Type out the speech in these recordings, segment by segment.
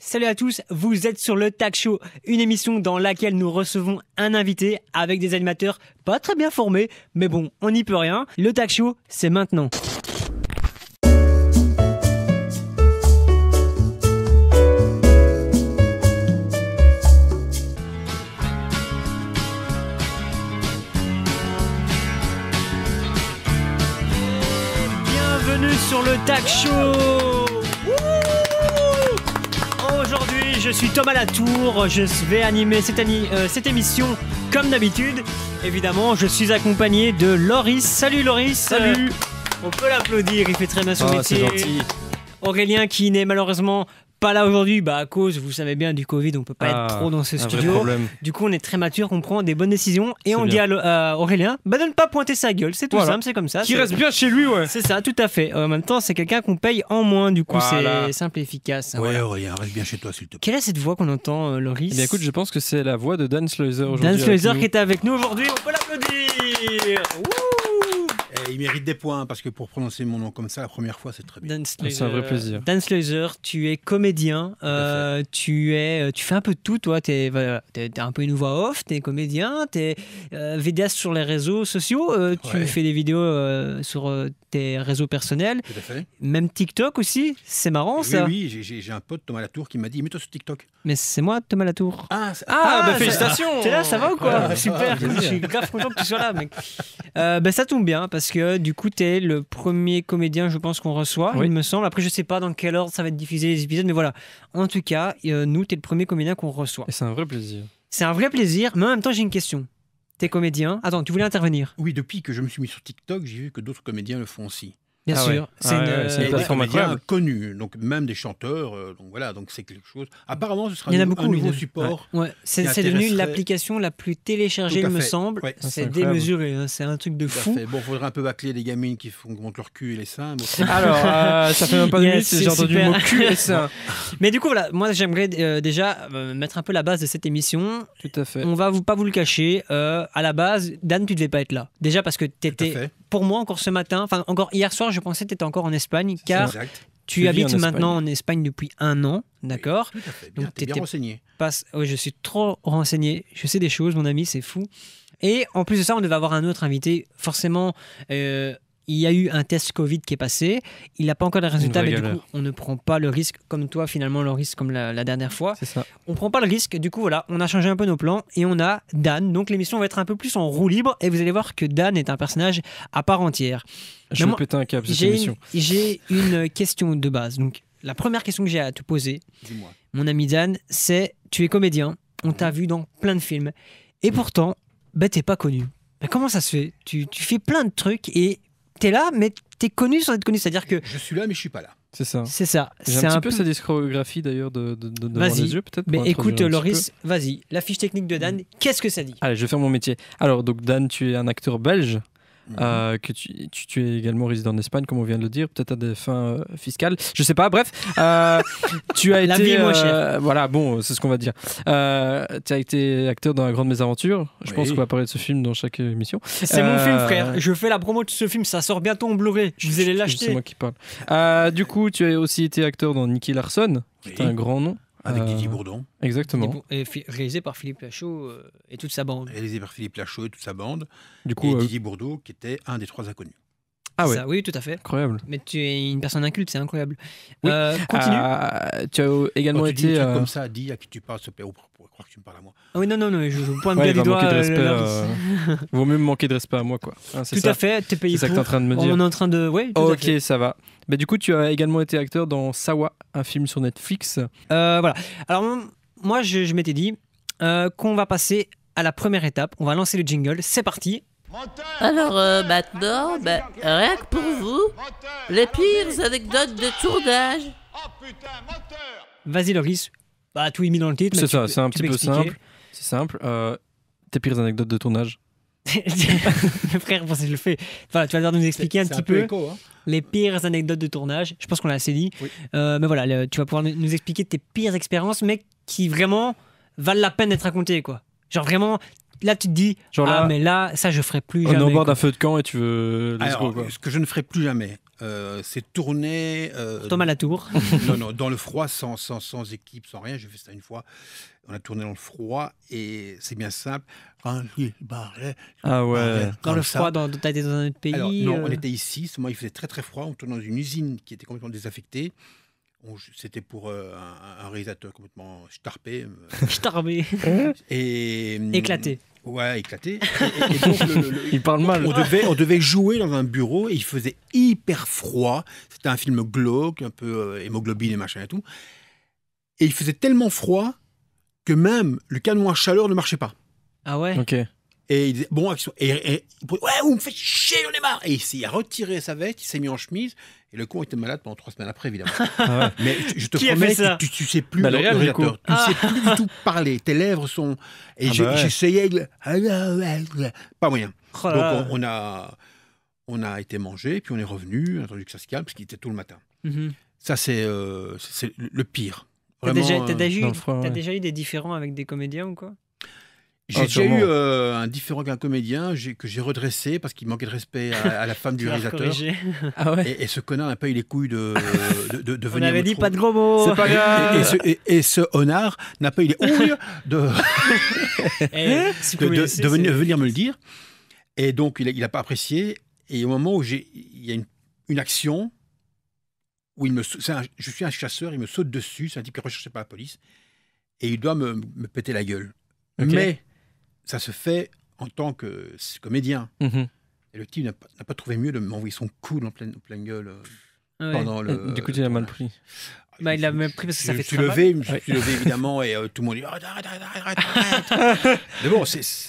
Salut à tous, vous êtes sur le Tag Show, une émission dans laquelle nous recevons un invité avec des animateurs pas très bien formés, mais bon, on n'y peut rien. Le Tag Show, c'est maintenant. Bienvenue sur le Tag Show. Aujourd'hui, je suis Thomas Latour, je vais animer cette émission comme d'habitude. Évidemment, je suis accompagné de Loris. Salut Loris. Salut. On peut l'applaudir, il fait très bien son métier. C'est gentil. Aurélien qui n'est malheureusement pas là aujourd'hui, à cause, vous savez bien, du Covid, on peut pas être trop dans ce studio. Du coup, on est très mature, on prend des bonnes décisions et on dit à Aurélien de ne pas pointer sa gueule, c'est tout simple, c'est comme ça. Qui reste bien chez lui, ouais. C'est ça, tout à fait. En même temps, c'est quelqu'un qu'on paye en moins, du coup, c'est simple et efficace. Ouais, Aurélien, reste bien chez toi, s'il te plaît. Quelle est cette voix qu'on entend, Loris ? Eh bien, écoute, je pense que c'est la voix de Dan Sleuser aujourd'hui. Dan Sleuser qui est avec nous aujourd'hui, on peut l'applaudir. Il mérite des points parce que pour prononcer mon nom comme ça la première fois, c'est très bien. C'est un vrai plaisir. Dan Sleuser, tu es comédien, tu fais un peu de tout, toi. T'es un peu une voix off, t'es comédien, t'es vidéaste sur les réseaux sociaux, tu fais des vidéos sur tes réseaux personnels. Tout à fait. Même TikTok aussi, c'est marrant ça. Oui, j'ai un pote, Thomas Latour, qui m'a dit mets-toi sur TikTok. Mais c'est moi, Thomas Latour. Félicitations. T'es là, ça va ou quoi? Voilà, Super, je suis grave content que tu sois là, mec. Ça tombe bien parce que du coup, t'es le premier comédien, je pense, qu'on reçoit, il me semble. Après, je sais pas dans quel ordre ça va être diffusé les épisodes, mais voilà. En tout cas, nous, t'es le premier comédien qu'on reçoit. Et c'est un vrai plaisir. C'est un vrai plaisir, mais en même temps, j'ai une question. T'es comédien. Attends, tu voulais intervenir? Oui, depuis que je me suis mis sur TikTok, j'ai vu que d'autres comédiens le font aussi. Bien sûr, c'est une plateforme connue, donc même des chanteurs, donc c'est quelque chose. Apparemment, ce sera un nouveau support. Ouais. C'est devenu l'application la plus téléchargée, il me semble. Ouais. C'est démesuré, c'est un truc de fou. Bon, il faudrait un peu bâcler les gamines qui montent leur cul et les seins. Alors, ça fait même pas de minutes que j'ai entendu le mot cul et seins. Mais du coup, voilà, moi j'aimerais déjà mettre un peu la base de cette émission. Tout à fait. On va pas vous le cacher. À la base, Dan, tu devais pas être là. Déjà parce que t'étais, pour moi, encore ce matin, enfin encore hier soir, je pensais que tu étais encore en Espagne, car tu habites maintenant en Espagne depuis 1 an, d'accord? Oui, tout à fait. Donc tu es bien renseigné. Oui, je suis trop renseigné, je sais des choses, mon ami, c'est fou. Et en plus de ça, on devait avoir un autre invité, forcément. Il y a eu un test Covid qui est passé. Il n'a pas encore les résultats, mais du coup, on ne prend pas le risque, comme toi, finalement, le risque, comme la dernière fois. C'est ça. On ne prend pas le risque. Du coup, voilà, on a changé un peu nos plans et on a Dan. Donc, l'émission va être un peu plus en roue libre et vous allez voir que Dan est un personnage à part entière. Je vais péter un câble, cette émission. J'ai une question de base. Donc, la première question que j'ai à te poser, mon ami Dan, c'est: tu es comédien, on t'a vu dans plein de films et pourtant, t'es pas connu. Mais comment ça se fait? Tu fais plein de trucs et t'es là, mais t'es connu sans être connu. C'est-à-dire que je suis là, mais je suis pas là. C'est ça. C'est ça. J'ai un petit peu sa discographie d'ailleurs devant les yeux, peut-être. Mais écoute, Loris, vas-y. La fiche technique de Dan, qu'est-ce que ça dit? Allez, je vais faire mon métier. Alors, donc Dan, tu es un acteur belge. Que tu es également résident en Espagne, comme on vient de le dire, peut-être à des fins fiscales, je sais pas, bref. Tu as la été, vie est moins chère. Voilà, bon, c'est ce qu'on va dire. Tu as été acteur dans La Grande Mésaventure. Je pense qu'on va parler de ce film dans chaque émission. C'est mon film, frère. Je fais la promo de ce film, ça sort bientôt en Blu-ray. Je vous allez l'acheter. C'est moi qui parle. Du coup, tu as aussi été acteur dans Nicky Larson, qui est un grand nom. Avec Didier Bourdon. Exactement. Et réalisé par Philippe Lachaud et toute sa bande. Réalisé par Philippe Lachaud et toute sa bande. Du coup, et Didier Bourdon, qui était un des 3 inconnus. Ah ouais. Ça, oui, tout à fait. Incroyable. Mais tu es une personne inculte, c'est incroyable. Oui. Continue. Tu as également tu été... dis des trucs comme ça, dis à qui tu parles, s'il te plaît, pour croire que tu me parles à moi. Ah oui, non, je pointe bien du doigt. Vaut mieux me manquer de respect à moi, quoi. Tout à fait, t'es payé pour. C'est ça que t'es en train de me dire. On est en train de... Ouais, tout à fait. Ok, ça va. Bah, du coup, tu as également été acteur dans Sawa, un film sur Netflix. Voilà. Alors, moi, je m'étais dit qu'on va passer à la première étape. On va lancer le jingle. C'est parti. Alors maintenant, rien que pour vous, les pires anecdotes de tournage. Vas-y, Loris. Tout est mis dans le titre. C'est ça, c'est un petit peu simple. C'est simple. Tes pires anecdotes de tournage. Frère, je le fais. Enfin, tu vas devoir nous expliquer un petit peu les pires anecdotes de tournage. Je pense qu'on l'a assez dit. Oui. Mais voilà, tu vas pouvoir nous expliquer tes pires expériences, mais qui vraiment valent la peine d'être racontées, quoi. Genre vraiment, là tu te dis, mais là, ça je ferai plus jamais. On est au bord d'un feu de camp et tu veux... Alors, ce que je ne ferai plus jamais, c'est tourné... Thomas Latour. Non, dans le froid, sans équipe, sans rien. J'ai fait ça une fois. On a tourné dans le froid et c'est bien simple. Ah ouais. Dans le froid, t'as été dans un autre pays. Alors, non, on était ici. Seulement, il faisait très très froid. On tournait dans une usine qui était complètement désaffectée. C'était pour un réalisateur complètement starpé. Et éclaté. Ouais, éclaté. Et donc, il parle mal. On devait jouer dans un bureau et il faisait hyper froid. C'était un film glauque, un peu hémoglobine et machin et tout. Et il faisait tellement froid que même le canon à chaleur ne marchait pas. Ah ouais. Ok. Et il disait, bon, action. Ouais, vous me faites chier, on est marre. Et il a retiré sa veste, il s'est mis en chemise. Et le con était malade pendant 3 semaines après, évidemment. Ah ouais. Mais je te promets que tu sais plus, le réalisateur, tu sais plus du tout parler. Tes lèvres sont... Et j'essayais de... Pas moyen. Oh donc on a été manger, puis on est revenu, on a attendu que ça se calme, parce qu'il était tôt le matin. Ça, c'est le pire. T'as déjà eu des différends avec des comédiens ou quoi? J'ai déjà eu un différend avec un comédien que j'ai redressé parce qu'il manquait de respect à la femme du réalisateur. Ah ouais. Et ce connard n'a pas eu les couilles de venir. On avait dit pas de gros mots. C'est pas grave. Et ce honnard n'a pas eu les couilles de venir me le dire. Et donc il n'a pas apprécié. Et au moment où il y a une action où je suis un chasseur, il me saute dessus, c'est un type qui est recherché par la police, et il doit me péter la gueule. Okay. Mais ça se fait en tant que comédien. Et le type n'a pas trouvé mieux de m'envoyer son coude en pleine gueule pendant le... Du coup, tu l'as mal pris. Bah, il l'a même pris parce que ça fait très mal. Je me suis levé évidemment, et tout le monde dit arrête. Mais bon,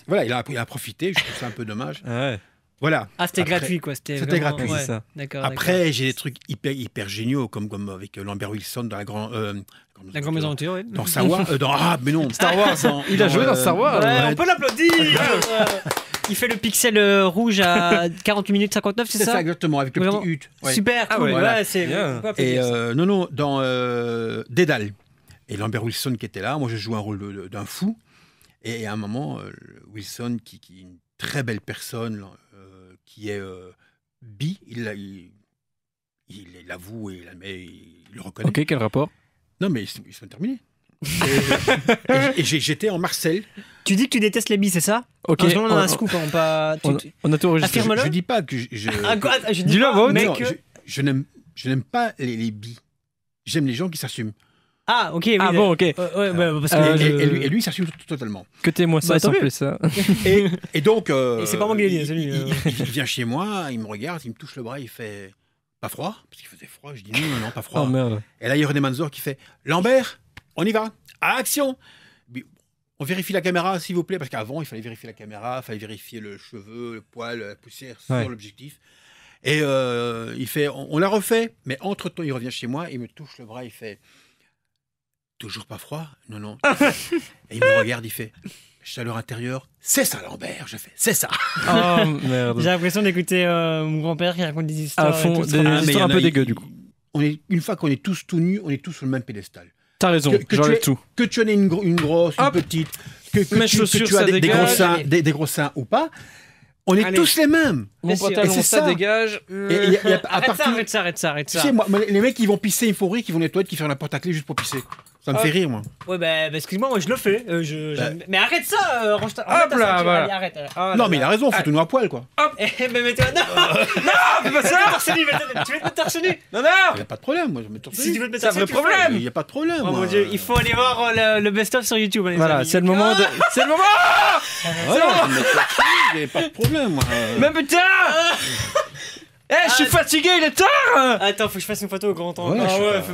voilà, il a profité, je trouve ça un peu dommage. Ouais. Voilà. Ah, c'était gratuit, quoi. C'était gratuit, ouais. c'est ça. D'accord. Après, j'ai des trucs hyper géniaux, comme avec Lambert Wilson dans la grande maison aventure, oui. Dans Star Wars. Mais non, Star Wars. Il a joué dans Star Wars. Ouais, on peut l'applaudir. Il fait le pixel rouge à 48 minutes 59, c'est ça? C'est ça, exactement, avec le petit hut. Ouais. Super, cool. Voilà. C'est et non, dans Dédale. Et Lambert Wilson qui était là, moi je joue un rôle d'un fou. Et à un moment, Wilson, qui est une très belle personne, qui est bi, il l'avoue et il le reconnaît. Ok, quel rapport? Non, mais ils sont terminés. Et j'étais en Marcel. Tu dis que tu détestes les bis, c'est ça? Ok. On a un scoop. On a tout enregistré. Je dis pas que je dis-le, mais je n'aime pas les bis. J'aime les gens qui s'assument. Ah, ok. Oui, bon, ok. Parce que et lui, il s'assume totalement. Que t'es moi ça, s'il te plaît, ça. Et donc... et c'est pas moi qui l'ai dit, celui. Il vient chez moi, il me regarde, il me touche le bras, il fait... Pas froid? Parce qu'il faisait froid. Je dis non, pas froid. Oh merde. Et là, il y a René Manzor qui fait Lambert, on y va, à action. On vérifie la caméra, s'il vous plaît, parce qu'avant, il fallait vérifier la caméra, il fallait vérifier le cheveu, le poil, la poussière sur l'objectif. Et il fait on l'a refait, mais entre-temps, il revient chez moi, il me touche le bras, il fait toujours pas froid? Non. Et il me regarde, il fait chaleur intérieure, c'est ça Lambert, je fais, c'est ça. Oh merde. J'ai l'impression d'écouter mon grand-père qui raconte des histoires. À fond, des histoires un peu dégueu du coup. Une fois qu'on est tous tout nus, on est tous sur le même pédestal. T'as raison, j'enlève tout. Que tu en aies une grosse, une petite, que tu as des gros seins ou pas, on est tous les mêmes. Mon pantalon, ça dégage. Arrête ça. Tu sais, moi, les mecs qui vont pisser, il faut rire, qui vont nettoyer, qui font la porte à clé juste pour pisser. Ça me fait rire, moi. Ouais, excuse-moi, moi je le fais. Mais arrête ça, hop là, voilà. Arrête. Non, mais il a raison, faut tout nous à poil, quoi. Hop. Mais mets-toi. Non, fais pas ça. Tu veux te mettre torse nu? Non. Il n'y a pas de problème, moi je me mets torse nu. Si tu veux te mettre torse nu, c'est un vrai problème. Il n'y a pas de problème. Oh mon Dieu, il faut aller voir le best-of sur YouTube. Voilà, c'est le moment de. C'est le moment. Il n'y a pas de problème, moi. Mais putain! Je suis fatigué, il est tard! Attends, faut que je fasse une photo au grand temps.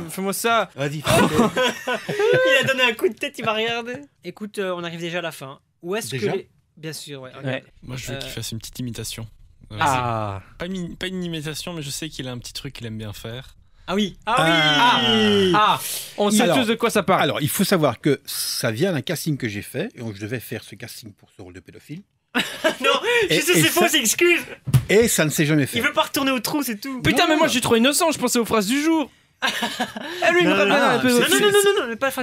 Fais-moi ça. Vas-y. Il a donné un coup de tête, il m'a regardé. Écoute, on arrive déjà à la fin. Où est-ce que... Bien sûr, ouais. Moi, je veux qu'il fasse une petite imitation. Pas une imitation, mais je sais qu'il a un petit truc qu'il aime bien faire. Ah oui. On sait tous de quoi ça parle. Alors, il faut savoir que ça vient d'un casting que j'ai fait, et donc je devais faire ce casting pour ce rôle de pédophile. Non, je sais, c'est faux, c'est excuse. Et ça ne s'est jamais fait. Il veut pas retourner au trou, c'est tout. Putain, mais moi je suis trop innocent, je pensais aux phrases du jour. Lui, il me ramène un peu. Non,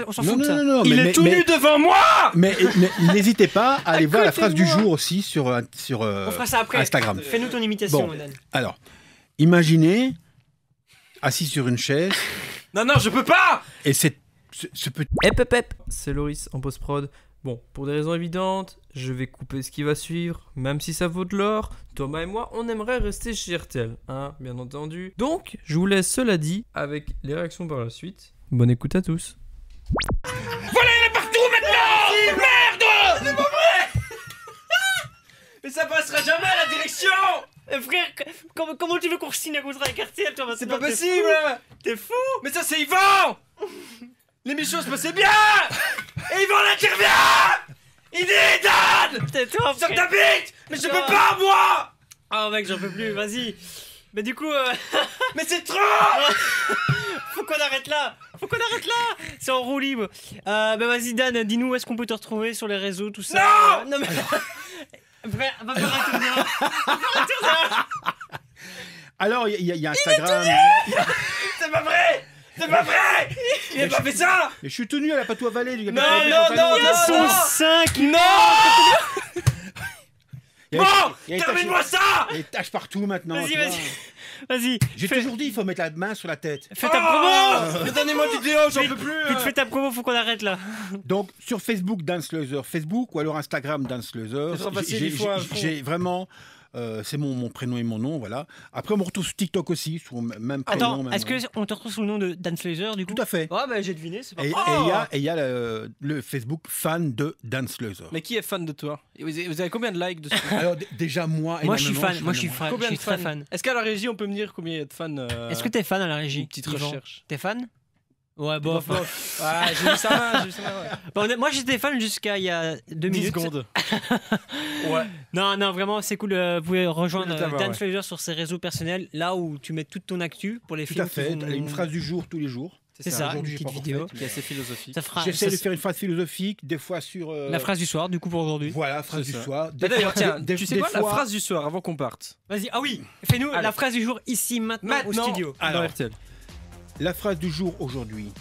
on s'en fout de ça. Il est tout nu devant moi. Mais n'hésitez pas à aller voir la phrase du jour aussi sur on fera ça après. Instagram. Fais-nous ton imitation, Dan. Alors, imaginez assis sur une chaise. Non, je peux pas. Et ce petit... C'est Loris en post-prod. Bon, pour des raisons évidentes, je vais couper ce qui va suivre, même si ça vaut de l'or. Thomas et moi, on aimerait rester chez RTL, hein, bien entendu. Donc, je vous laisse cela dit, avec les réactions par la suite. Bonne écoute à tous. Voilà, il est partout maintenant. Merde. C'est pas vrai. Mais ça passera jamais à la direction. Frère, comment tu veux qu'on signe un contrat avec RTL, toi, maintenant? C'est pas possible. T'es fou. Mais ça, c'est Yvan. L'émission se passait bien. Et Yvan l'intervient. Il dit Dan. C'est toi, Sur frère. ta bite. Mais je peux pas, moi. Oh mec, j'en peux plus, vas-y. Mais du coup, Mais c'est trop. faut qu'on arrête là. C'est en roue libre. Bah vas-y Dan, dis-nous où est-ce qu'on peut te retrouver sur les réseaux, tout ça. Non mais... Frère, va faire un tour dehors. Alors, il y a Instagram. C'est pas vrai. Il a pas fait ça. Mais je suis tout nu à la Patou Vallée du Non. Ils sont 5. Non. Bon, Termine-moi ça. Il y a des taches partout maintenant. Vas-y, tu vas-y. vois. Vas-y. J'ai toujours dit, il faut mettre la main sur la tête. Fais ta promo. Mais donnez-moi du déo, j'en peux plus. Vite, fais ta promo, faut qu'on arrête là. Donc, sur Facebook, Dan Sleuser, Facebook, ou alors Instagram, Dan Sleuser. Ce sera facile, il faut un fond. J'ai vraiment... c'est mon prénom et mon nom, voilà. Après, on me retrouve sur TikTok aussi, sur le même prénom. Attends, même est-ce nom. qu'on te retrouve sous le nom de Dan Slazer du coup? Tout à fait. Ouais, bah j'ai deviné, c'est pas Et grave. il y a le Facebook fan de Dan Sleuser. Mais qui est fan de toi? Vous avez combien de likes dessus? Alors, déjà, moi, Moi je suis énormément, fan, moi je suis énormément. fan, Combien je de suis très fans fan. Est-ce qu'à la régie, on peut me dire combien il y a de fans Est-ce que t'es fan à la régie? Une petite Yvan recherche. T'es fan? Ouais, Bof, bof. bof. Ah, j'ai vu ça, ouais. Bon, moi j'étais fan jusqu'à il y a 2 10 minutes. secondes. Ouais. Non, vraiment, c'est cool. Vous pouvez rejoindre Cool de t'avoir, Dan ouais. Slazer sur ses réseaux personnels, là où tu mets toute ton actu pour les Tout films. à fait. qui vont- Une phrase du jour, tous les jours. C'est ça, une Aujourd'hui, j'ai petite pas encore vidéo. fait. Qui est assez philosophique. Ça fera. J'essaie de ça- faire une phrase philosophique, des fois sur... La phrase du soir, du coup, pour aujourd'hui. Voilà, phrase C'est du ça. soir. Bah d'ailleurs, tiens, tu sais des quoi, la fois- phrase du soir avant qu'on parte. Vas-y, ah oui, fais-nous Allez. la phrase du jour ici, maintenant, au studio. Alors, Dans RTL. la phrase du jour aujourd'hui.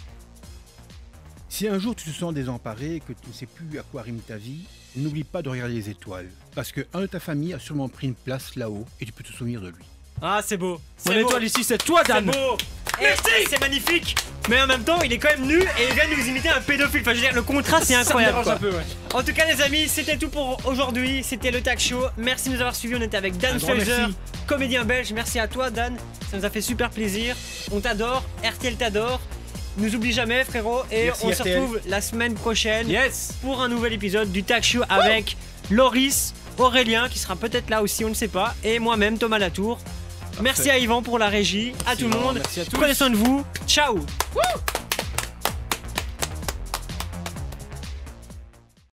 Si un jour tu te sens désemparé et que tu ne sais plus à quoi rime ta vie, n'oublie pas de regarder les étoiles. Parce qu'un de ta famille a sûrement pris une place là-haut et tu peux te souvenir de lui. Ah, c'est beau. Mon C'est beau. étoile ici, c'est toi, C'est Dan. beau. Merci. C'est magnifique. Mais en même temps, il est quand même nu et il vient de nous imiter un pédophile. Enfin, je veux dire, le contraste, c'est incroyable. Ça me dérange quoi. un peu, ouais. En tout cas, les amis, c'était tout pour aujourd'hui. C'était le Tag Show. Merci de nous avoir suivis. On était avec Dan Un grand Slazer, merci. comédien belge. Merci à toi, Dan. Ça nous a fait super plaisir. On t'adore. RTL t'adore. Nous oublie jamais, frérot. Et Merci, on se RTL. retrouve la semaine prochaine Yes. pour un nouvel épisode du Tag Show avec Loris, Aurélien qui sera peut-être là aussi, on ne sait pas, et moi-même, Thomas Latour. Merci à Yvan pour la régie, à tout le Yvan, monde. merci à tous. Prenez soin de vous. Ciao.